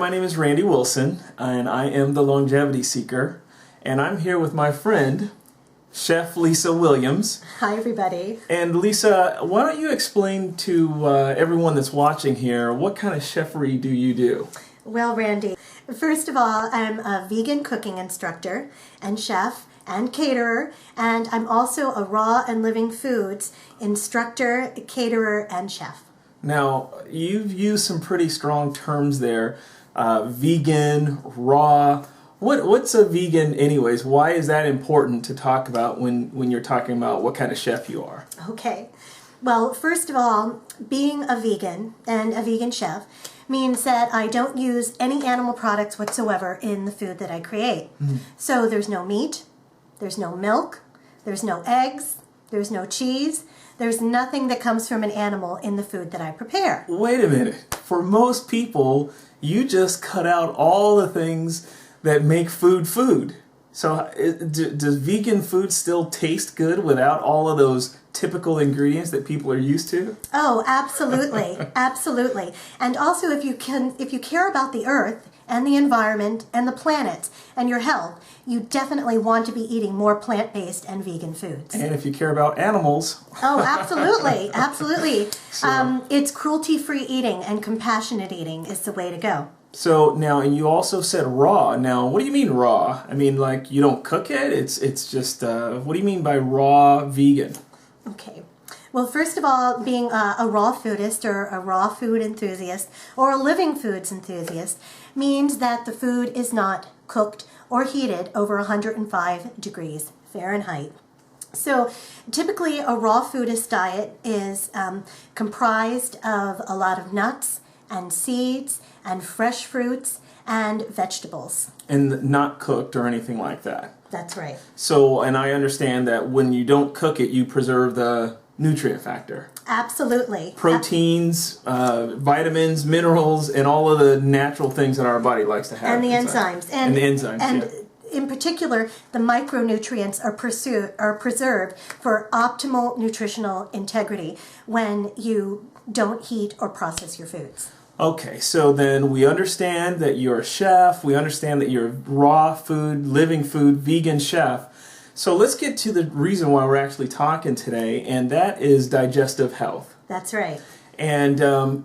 my name is Randy Wilson, and I am the Longevity Seeker, and I'm here with my friend, Chef Lisa Williams. Hi, everybody. And Lisa, why don't you explain to everyone that's watching here, what kind of chefery do you do? Well, Randy, first of all, I'm a vegan cooking instructor and chef and caterer, and I'm also a raw and living foods instructor, caterer, and chef. Now, you've used some pretty strong terms there, vegan, raw. What's a vegan anyways? Why is that important to talk about when you're talking about what kind of chef you are? Okay. Well, first of all, being a vegan and a vegan chef means that I don't use any animal products whatsoever in the food that I create. So there's no meat, there's no milk, there's no eggs, there's no cheese. There's nothing that comes from an animal in the food that I prepare. Wait a minute. For most people, you just cut out all the things that make food food. So does vegan food still taste good without all of those typical ingredients that people are used to? Oh, absolutely. Absolutely. And also, if you care about the earth and the environment and the planet and your health, you definitely want to be eating more plant-based and vegan foods. And if you care about animals. Oh, absolutely. Absolutely. It's cruelty-free eating and compassionate eating is the way to go. So now, and you also said raw. Now, what do you mean raw? I mean, like, you don't cook it? It's just, what do you mean by raw vegan? Okay. Well, first of all, being a raw foodist or a raw food enthusiast or a living foods enthusiast means that the food is not cooked or heated over 105 degrees Fahrenheit. So typically a raw foodist diet is comprised of a lot of nuts and seeds and fresh fruits and vegetables. And not cooked or anything like that. That's right. So, and I understand that when you don't cook it, you preserve the nutrient factor. Absolutely. Proteins, vitamins, minerals, and all of the natural things that our body likes to have. And the inside. enzymes. And the enzymes, and in particular, the micronutrients are preserved for optimal nutritional integrity when you don't heat or process your foods. Okay, so then we understand that you're a chef, we understand that you're a raw food, living food, vegan chef. So let's get to the reason why we're actually talking today, and that is digestive health. That's right. And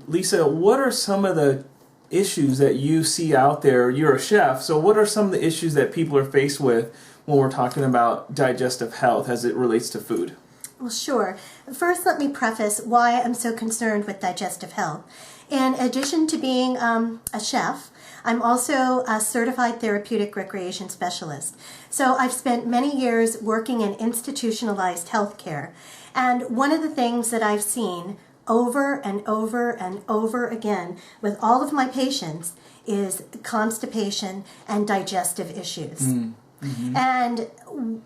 Lisa, what are some of the issues that you see out there? You're a chef, so what are some of the issues that people are faced with when we're talking about digestive health as it relates to food? Well, sure. First, let me preface why I'm so concerned with digestive health. In addition to being a chef, I'm also a certified therapeutic recreation specialist. So I've spent many years working in institutionalized healthcare. And one of the things that I've seen over and over and over again with all of my patients is constipation and digestive issues. Mm-hmm. And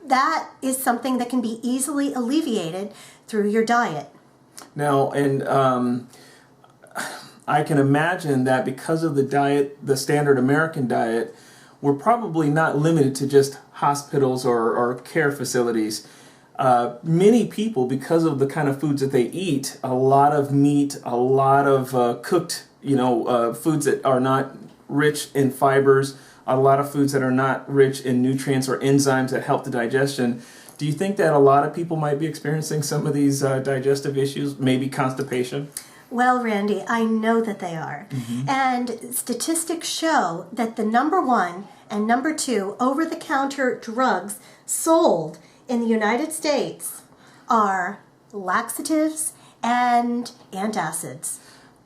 that is something that can be easily alleviated through your diet. Now, and I can imagine that because of the diet, the standard American diet, we're probably not limited to just hospitals or care facilities. Many people, because of the kind of foods that they eat, a lot of meat, a lot of cooked, foods that are not rich in fibers, a lot of foods that are not rich in nutrients or enzymes that help the digestion. Do you think that a lot of people might be experiencing some of these digestive issues, maybe constipation? Well, Randy, I know that they are. Mm-hmm. And statistics show that the number one and number two over-the-counter drugs sold in the United States are laxatives and antacids.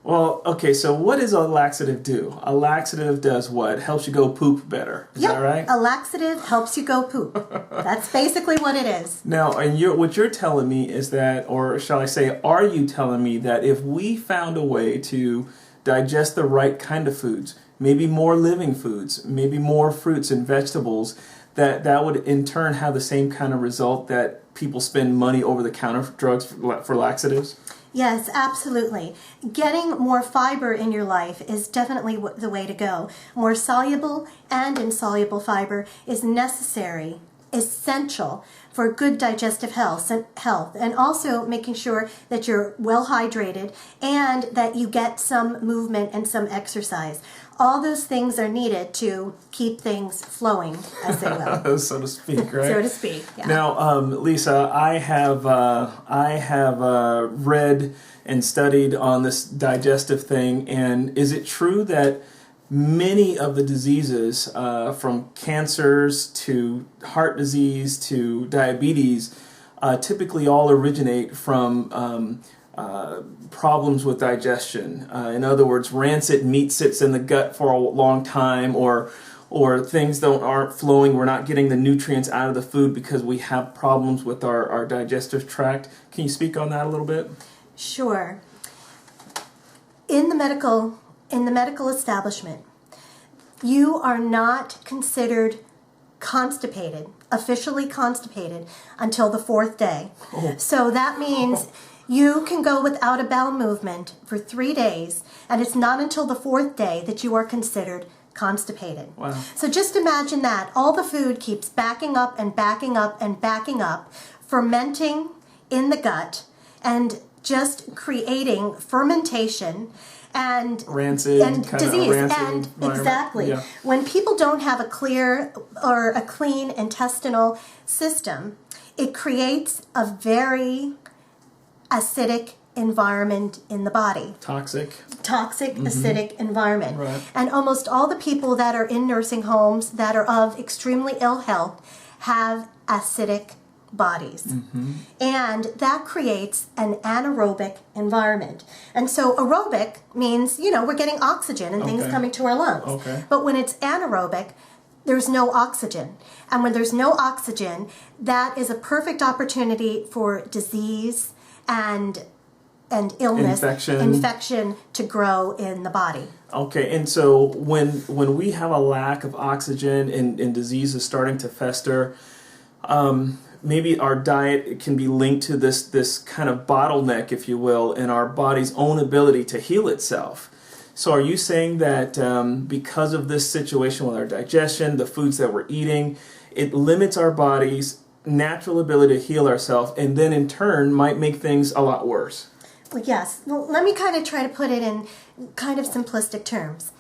Well, okay, so what does a laxative do? A laxative does what? Helps you go poop better. Is that right? A laxative helps you go poop. That's basically what it is. Now, and what you're telling me is that, or shall I say, are you telling me that if we found a way to digest the right kind of foods, maybe more living foods, maybe more fruits and vegetables, that would in turn have the same kind of result that people spend money over the counter drugs for laxatives? Yes, absolutely. Getting more fiber in your life is definitely the way to go. More soluble and insoluble fiber is necessary, essential for good digestive health, and also making sure that you're well hydrated and that you get some movement and some exercise. all those things are needed to keep things flowing, as they will. So to speak, right? So to speak, yeah. Now, Lisa, I have read and studied on this digestive thing, and is it true that many of the diseases, from cancers to heart disease to diabetes, typically all originate from problems with digestion? In other words, rancid meat sits in the gut for a long time, or things aren't flowing. We're not getting the nutrients out of the food because we have problems with our digestive tract. Can you speak on that a little bit? Sure. In the medical establishment, you are not considered constipated, officially constipated, until the 4th day. Oh. So that means you can go without a bowel movement for 3 days, and it's not until the 4th day that you are considered constipated. Wow. So just imagine that. All the food keeps backing up and backing up and backing up, fermenting in the gut, and just creating fermentation and rancid and kind disease. of rancid And environment. exactly. Yeah. When people don't have a clear or a clean intestinal system, it creates a very acidic environment in the body. Toxic, Acidic environment. Right. And almost all the people that are in nursing homes that are of extremely ill health have acidic bodies. And that creates an anaerobic environment. And so aerobic means, we're getting oxygen and things Okay. coming to our lungs. Okay. But when it's anaerobic, there's no oxygen. And when there's no oxygen, that is a perfect opportunity for disease and illness, infection to grow in the body. Okay, and so when we have a lack of oxygen and disease is starting to fester, maybe our diet can be linked to this kind of bottleneck, if you will, in our body's own ability to heal itself. So are you saying that because of this situation with our digestion, the foods that we're eating, it limits our body's natural ability to heal ourselves, and then in turn might make things a lot worse? Well, yes. Well, let me kind of try to put it in kind of simplistic terms.